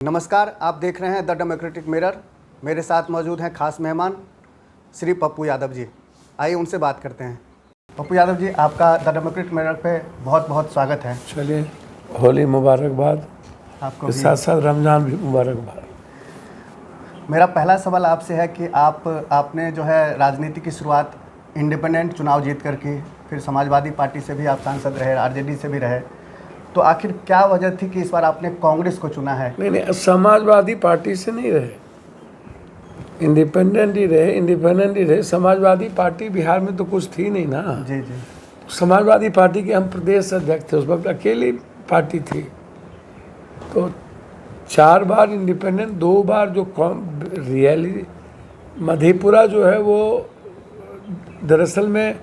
नमस्कार, आप देख रहे हैं द डेमोक्रेटिक मिरर। मेरे साथ मौजूद हैं खास मेहमान श्री पप्पू यादव जी। आइए उनसे बात करते हैं। पप्पू यादव जी, आपका द डेमोक्रेटिक मिरर पे बहुत बहुत स्वागत है। चलिए, होली मुबारकबाद, आपको के भी। साथ साथ रमज़ान भी मुबारकबाद। मेरा पहला सवाल आपसे है कि आपने जो है राजनीति की शुरुआत इंडिपेंडेंट चुनाव जीत कर की, फिर समाजवादी पार्टी से भी आप सांसद रहे, आरजेडी से भी रहे, तो आखिर क्या वजह थी कि इस बार आपने कांग्रेस को चुना है? नहीं, समाजवादी पार्टी से नहीं रहे, इंडिपेंडेंट ही रहे। समाजवादी पार्टी बिहार में तो कुछ थी नहीं ना। जी जी। समाजवादी पार्टी के हम प्रदेश अध्यक्ष थे, उस वक्त अकेली पार्टी थी। तो 4 बार इंडिपेंडेंट, 2 बार जो रियली मधेपुरा जो है वो दरअसल में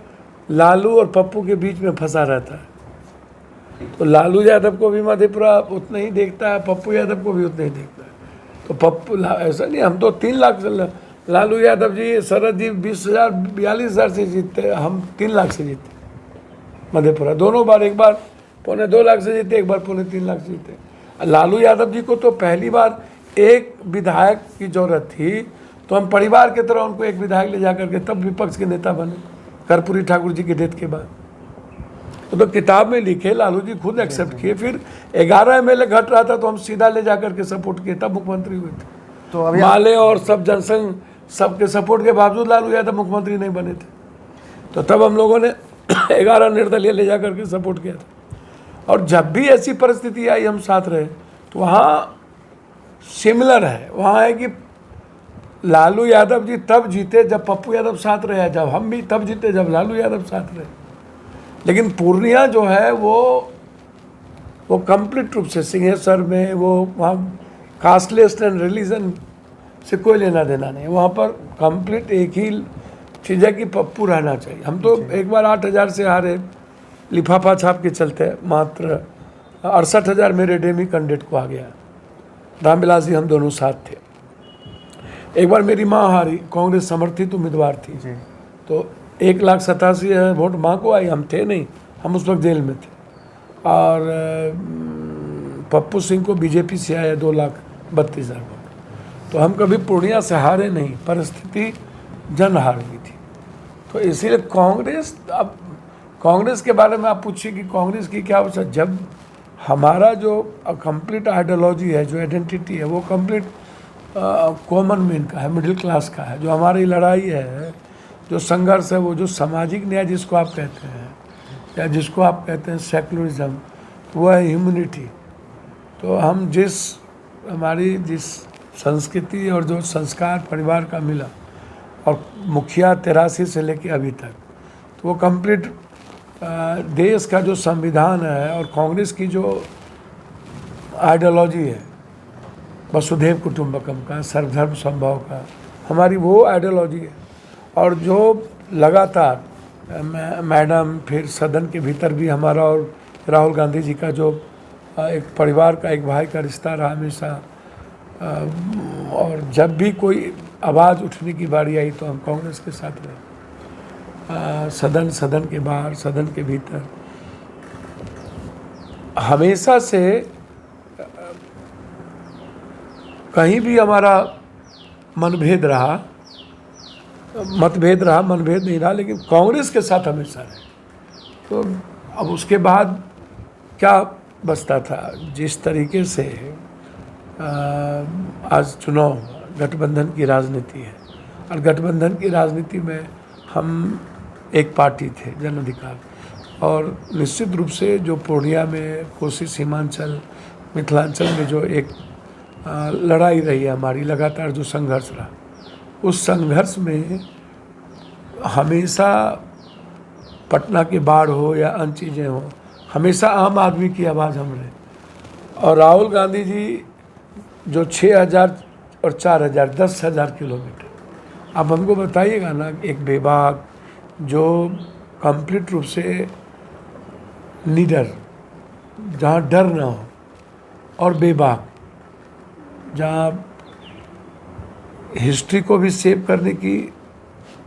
लालू और पप्पू के बीच में फंसा रहता है। तो लालू यादव को भी मधेपुरा उतना ही देखता है, पप्पू यादव को भी उतना ही देखता है। तो पप्पू ऐसा नहीं, हम तो 3 लाख से, लालू यादव जी, शरद जी 20,000 42,000 से जीतते, हम 3 लाख से जीते मधेपुरा दोनों बार। एक बार 2.25 लाख से जीते, एक बार 3.25 लाख से जीते। लालू यादव जी को तो पहली बार एक विधायक की जरूरत थी, तो हम परिवार की तरह उनको एक विधायक ले जा करके तब विपक्ष के नेता बने, कर्पूरी ठाकुर जी के डेथ के बाद। तो किताब में लिखे, लालू जी खुद एक्सेप्ट किए। फिर 11 MLA घट रहा था तो हम सीधा ले जाकर के सपोर्ट किए, तब मुख्यमंत्री हुए थे। तो अभी माले और सब जनसंघ सबके सपोर्ट के बावजूद लालू यादव मुख्यमंत्री नहीं बने थे। तो तब हम लोगों ने 11 निर्दलीय ले जा करके सपोर्ट किया था। और जब भी ऐसी परिस्थिति आई हम साथ रहे। तो वहाँ सिमिलर है, वहाँ है कि लालू यादव जी तब जीते जब पप्पू यादव साथ रहे, जब हम भी तब जीते जब लालू यादव साथ रहे। लेकिन पूर्णिया जो है वो कंप्लीट रूप से सिंहेश्वर में, वो वहाँ कास्टलेस एंड रिलीजन से कोई लेना देना नहीं। वहाँ पर कंप्लीट एक ही चीज़ है कि पप्पू रहना चाहिए। हम तो एक बार 8,000 से हारे, लिफाफा छाप के चलते, मात्र 68,000 मेरे डेमी कैंडिडेट को आ गया। रामविलास जी हम दोनों साथ थे। एक बार मेरी माँ हारी, कांग्रेस समर्थित उम्मीदवार थी जी। तो 1,87,000 वोट माँ को आई, हम थे नहीं, हम उस वक्त जेल में थे। और पप्पू सिंह को बीजेपी से आया 2,32,000 वोट। तो हम कभी पूर्णिया से हारे नहीं, परिस्थिति जन हार गई थी। तो इसीलिए कांग्रेस, अब कांग्रेस के बारे में आप पूछिए कि कांग्रेस की क्या वजह। जब हमारा जो कंप्लीट आइडियोलॉजी है, जो आइडेंटिटी है, वो कंप्लीट कॉमन मैन का है, मिडिल क्लास का है। जो हमारी लड़ाई है, जो संघर्ष है, वो जो सामाजिक न्याय जिसको आप कहते हैं, या जिसको आप कहते हैं सेकुलरिज्म, वो है ह्यूमनिटी। तो हम हमारी जिस संस्कृति और जो संस्कार परिवार का मिला, और मुखिया 83 से लेके अभी तक, तो वो कंप्लीट देश का जो संविधान है और कांग्रेस की जो आइडियोलॉजी है, वसुधैव कुटुंबकम का, सर्वधर्म समभाव का, हमारी वो आइडियोलॉजी है। और जो लगातार मैडम, फिर सदन के भीतर भी हमारा और राहुल गांधी जी का जो एक परिवार का, एक भाई का रिश्ता रहा हमेशा। और जब भी कोई आवाज़ उठने की बारी आई तो हम कांग्रेस के साथ रहे, सदन के बाहर, सदन के भीतर। हमेशा से कहीं भी हमारा मतभेद नहीं रहा, लेकिन कांग्रेस के साथ हमेशा रहे। तो अब उसके बाद क्या बचता था, जिस तरीके से आज चुनाव, गठबंधन की राजनीति है, और गठबंधन की राजनीति में हम एक पार्टी थे, जन अधिकार। और निश्चित रूप से जो पूर्णिया में, कोसी सीमांचल, मिथिलांचल में जो एक लड़ाई रही है हमारी, लगातार जो संघर्ष रहा, उस संघर्ष में हमेशा पटना की बाढ़ हो या अन्य चीज़ें हो, हमेशा आम आदमी की आवाज़ हम रहे। और राहुल गांधी जी जो 6,000 और 4,000, 10,000 किलोमीटर, अब हमको बताइएगा ना, एक बेबाक जो कंप्लीट रूप से निडर, जहाँ डर ना हो, और बेबाक जहाँ हिस्ट्री को भी सेव करने की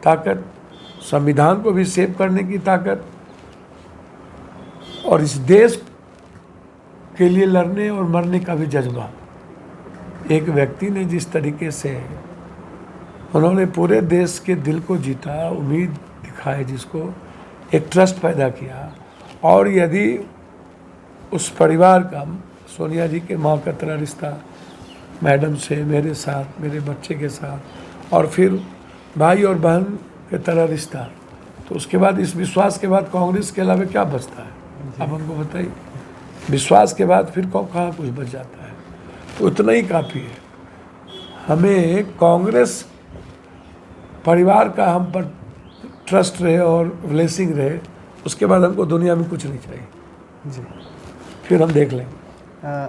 ताकत, संविधान को भी सेव करने की ताकत, और इस देश के लिए लड़ने और मरने का भी जज्बा, एक व्यक्ति ने जिस तरीके से उन्होंने पूरे देश के दिल को जीता, उम्मीद दिखाई, जिसको एक ट्रस्ट पैदा किया, और यदि उस परिवार का, सोनिया जी के माँ का तरह रिश्ता मैडम से, मेरे साथ, मेरे बच्चे के साथ, और फिर भाई और बहन के तरह रिश्ता, तो उसके बाद इस विश्वास के बाद कांग्रेस के अलावा क्या बचता है? आप हमको बताइए। विश्वास के बाद फिर कहाँ कुछ बच जाता है? तो उतना ही काफ़ी है। हमें कांग्रेस परिवार का हम पर ट्रस्ट रहे और ब्लेसिंग रहे, उसके बाद हमको दुनिया में कुछ नहीं चाहिए जी। फिर हम देख लेंगे।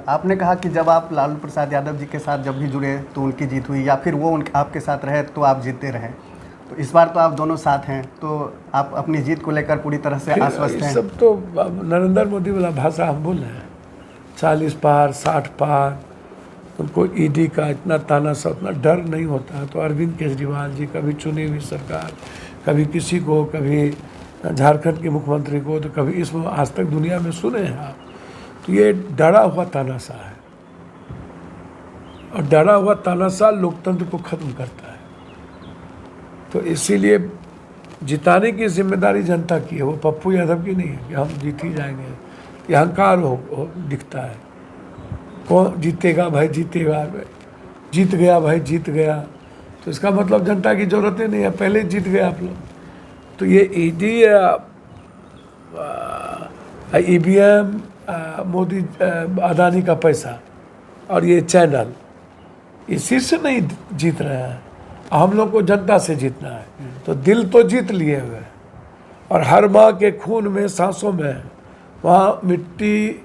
आपने कहा कि जब आप लालू प्रसाद यादव जी के साथ जब भी जुड़े तो उनकी जीत हुई, या फिर वो आपके साथ रहे तो आप जीतते रहे। तो इस बार तो आप दोनों साथ हैं, तो आप अपनी जीत को लेकर पूरी तरह से आश्वस्त हैं? सब तो नरेंद्र मोदी वाला भाषा हम बोल रहे हैं, 40 पार 60 पार, उनको ईडी का इतना ताना सा, उतना डर नहीं होता। तो अरविंद केजरीवाल जी कभी चुनी हुई सरकार, कभी किसी को, कभी झारखंड के मुख्यमंत्री को, तो कभी इसमें आज तक दुनिया में सुने हैं आप। तो ये डरा हुआ तानाशाह है, और डरा हुआ तानाशाह लोकतंत्र को खत्म करता है। तो इसीलिए जिताने की जिम्मेदारी जनता की है, वो पप्पू यादव की नहीं है कि हम जीत ही जाएंगे। ये अहंकार हो दिखता है। कौन जीतेगा भाई, जीतेगा, जीत गया भाई, जीत गया, तो इसका मतलब जनता की ज़रूरत ही नहीं है, पहले जीत गए आप लोग। तो ये ईडी, ईवीएम, मोदी, अदानी का पैसा और ये चैनल, इसी से नहीं जीत रहे हैं। हम लोग को जनता से जीतना है। तो दिल तो जीत लिए हुए हैं, और हर माँ के खून में, सांसों में, वहाँ मिट्टी,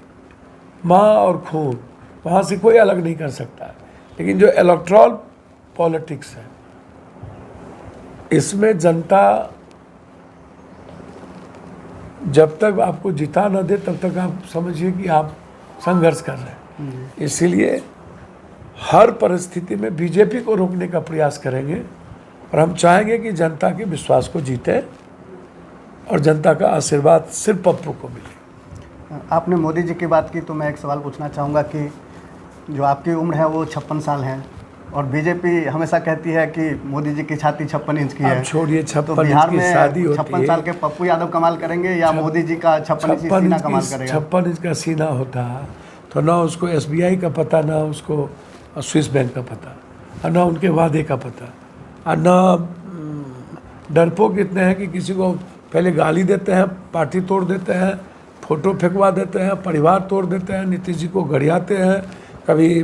माँ और खून, वहाँ से कोई अलग नहीं कर सकता है। लेकिन जो इलेक्ट्रल पॉलिटिक्स है, इसमें जनता जब तक आपको जिता न दे तब तक आप समझिए कि आप संघर्ष कर रहे हैं। इसीलिए हर परिस्थिति में बीजेपी को रोकने का प्रयास करेंगे, और हम चाहेंगे कि जनता के विश्वास को जीते और जनता का आशीर्वाद सिर्फ पप्पू को मिले। आपने मोदी जी की बात की, तो मैं एक सवाल पूछना चाहूँगा कि जो आपकी उम्र है वो 56 साल है, और बीजेपी हमेशा कहती है कि मोदी जी की छाती 56 इंच की है। छोड़िए, तो 56 बिहार इंच की में शादी होती 56 है। साल के पप्पू यादव कमाल करेंगे, या मोदी जी का 56 इंच सीना कमाल करेगा? 56 इंच का सीना होता तो ना उसको SBI का पता, ना उसको स्विस बैंक का पता, और ना उनके वादे का पता, और ना डरपोक इतने हैं कि किसी को पहले गाली देते हैं, पार्टी तोड़ देते हैं, फोटो फेंकवा देते हैं, परिवार तोड़ देते हैं, नीतीश जी को गरियाते हैं, कभी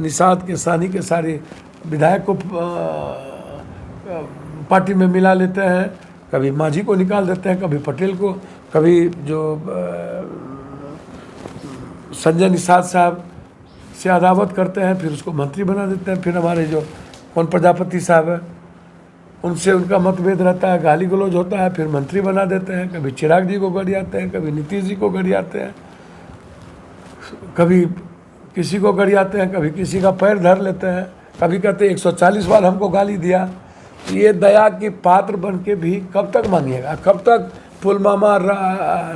निषाद के सानी के सारे विधायक को पार्टी में मिला लेते हैं, कभी मांझी को निकाल देते हैं, कभी पटेल को, कभी जो संजय निषाद साहब से अदावत करते हैं, फिर उसको मंत्री बना देते हैं। फिर हमारे जो कौन प्रजापति साहब है, उनसे उनका मतभेद रहता है, गाली गलौज होता है, फिर मंत्री बना देते हैं। कभी चिराग जी को गरियाते हैं, कभी नीतीश जी को गरियाते हैं, कभी किसी को गरियाते हैं, कभी किसी का पैर धर लेते हैं, कभी कहते हैं 140 बार हमको गाली दिया। ये दया के पात्र बन के भी कब तक मांगिएगा? कब तक पुलवामा,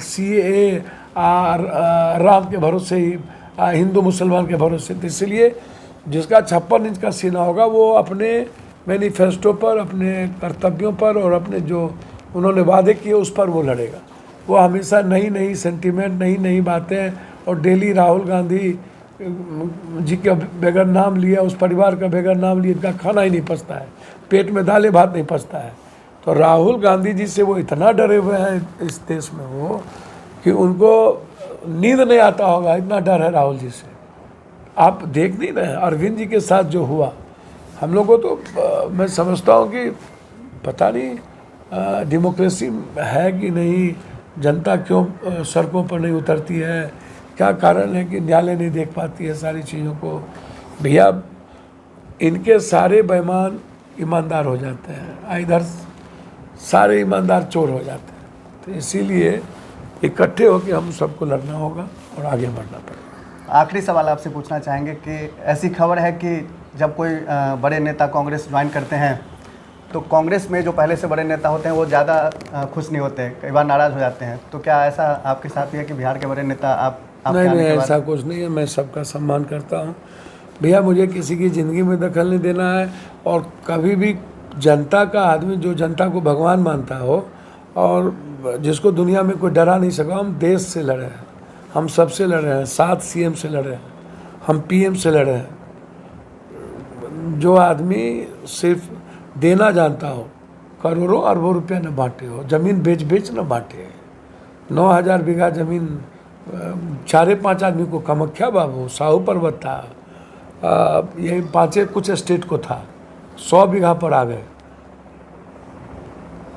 CAA, राम के भरोसे ही, हिंदू मुसलमान के भरोसे? तो इसलिए जिसका 56 इंच का सीना होगा, वो अपने मैनिफेस्टो पर, अपने कर्तव्यों पर, और अपने जो उन्होंने वादे किए उस पर वो लड़ेगा। वो हमेशा नई नई सेंटीमेंट, नई नई बातें, और डेली राहुल गांधी जी के बगैर नाम लिया, उस परिवार का बगैर नाम लिया, इनका खाना ही नहीं पचता है, पेट में दालें भात नहीं पचता है। तो राहुल गांधी जी से वो इतना डरे हुए हैं इस देश में वो, कि उनको नींद नहीं आता होगा, इतना डर है राहुल जी से। आप देख नहीं रहे अरविंद जी के साथ जो हुआ, हम लोगों को तो मैं समझता हूँ कि पता नहीं डेमोक्रेसी है कि नहीं, जनता क्यों सड़कों पर नहीं उतरती है, क्या कारण है कि न्यायालय नहीं देख पाती है सारी चीज़ों को। भैया, इनके सारे बेईमान ईमानदार हो जाते हैं, इधर सारे ईमानदार चोर हो जाते हैं। तो इसीलिए इकट्ठे होकर हम सबको लड़ना होगा और आगे बढ़ना पड़ेगा। आखिरी सवाल आपसे पूछना चाहेंगे कि ऐसी खबर है कि जब कोई बड़े नेता कांग्रेस ज्वाइन करते हैं, तो कांग्रेस में जो पहले से बड़े नेता होते हैं वो ज़्यादा खुश नहीं होते, कई बार नाराज़ हो जाते हैं। तो क्या ऐसा आपके साथ ही है कि बिहार के बड़े नेता आप नहीं, ऐसा कुछ नहीं है। मैं सबका सम्मान करता हूँ, भैया मुझे किसी की ज़िंदगी में दखल नहीं देना है, और कभी भी जनता का आदमी जो जनता को भगवान मानता हो और जिसको दुनिया में कोई डरा नहीं सका। हम देश से लड़े हैं, हम सबसे लड़े हैं, 7 CM से लड़े हैं, हम PM से लड़े हैं। जो आदमी सिर्फ देना जानता हो, करोड़ों अरबों रुपया न बांटे हो, ज़मीन बेच बेच न बांटे, 9,000 बीघा ज़मीन 4-5 आदमी को, कामाख्या बाबू, साहू पर्वत था, यही 5 कुछ स्टेट को था, 100 बीघा पर आ गए,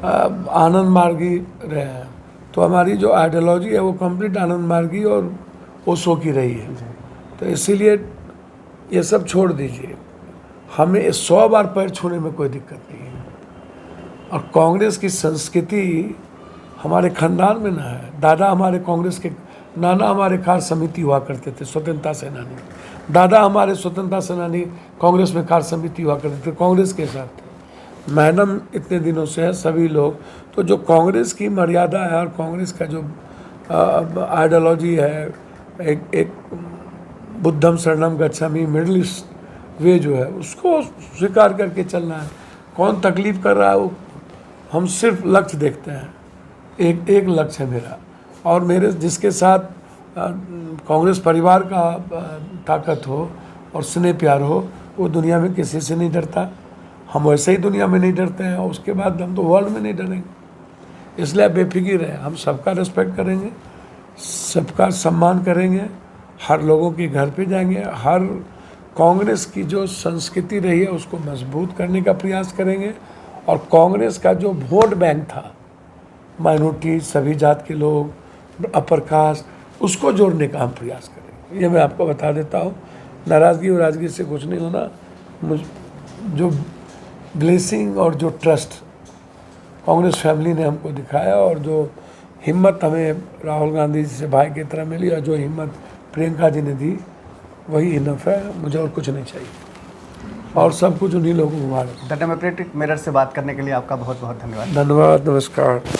आनंद मार्गी रहे हैं। तो हमारी जो आइडियोलॉजी है वो कंप्लीट आनंद मार्गी और ओशो की रही है। तो इसीलिए ये सब छोड़ दीजिए, हमें 100 बार पैर छूने में कोई दिक्कत नहीं है। और कांग्रेस की संस्कृति हमारे खानदान में ना है। दादा हमारे कांग्रेस के, नाना हमारे कार्य समिति हुआ करते थे, स्वतंत्रता सेनानी, दादा हमारे स्वतंत्रता सेनानी कांग्रेस में कार्य समिति हुआ करते थे, कांग्रेस के साथ थे। मैडम इतने दिनों से है, सभी लोग। तो जो कांग्रेस की मर्यादा है और कांग्रेस का जो आइडियोलॉजी है, एक बुद्धम शरणम गच्छामि, मिडिल ईस्ट वे जो है, उसको स्वीकार करके चलना है। कौन तकलीफ कर रहा है वो, हम सिर्फ लक्ष्य देखते हैं। एक लक्ष्य है मेरा, और मेरे जिसके साथ कांग्रेस परिवार का ताकत हो और स्नेह प्यार हो, वो दुनिया में किसी से नहीं डरता। हम वैसे ही दुनिया में नहीं डरते हैं, और उसके बाद हम तो वर्ल्ड में नहीं डरेंगे। इसलिए बेफिक्र रहे, हम सबका रिस्पेक्ट करेंगे, सबका सम्मान करेंगे, हर लोगों के घर पे जाएंगे, हर कांग्रेस की जो संस्कृति रही है उसको मजबूत करने का प्रयास करेंगे। और कांग्रेस का जो वोट बैंक था, माइनॉरिटी, सभी जात के लोग, अपर कास्ट, उसको जोड़ने का हम प्रयास करेंगे। ये मैं आपको बता देता हूँ। नाराज़गी वराजगी से कुछ नहीं होना। जो ब्लेसिंग और जो ट्रस्ट कांग्रेस फैमिली ने हमको दिखाया, और जो हिम्मत हमें राहुल गांधी जी से भाई की तरह मिली, और जो हिम्मत प्रियंका जी ने दी, वही इनफ है। मुझे और कुछ नहीं चाहिए, और सब कुछ उन्हीं लोगों को मालूम। द डेमोक्रेटिक मिरर से बात करने के लिए आपका बहुत बहुत धन्यवाद। धन्यवाद, नमस्कार।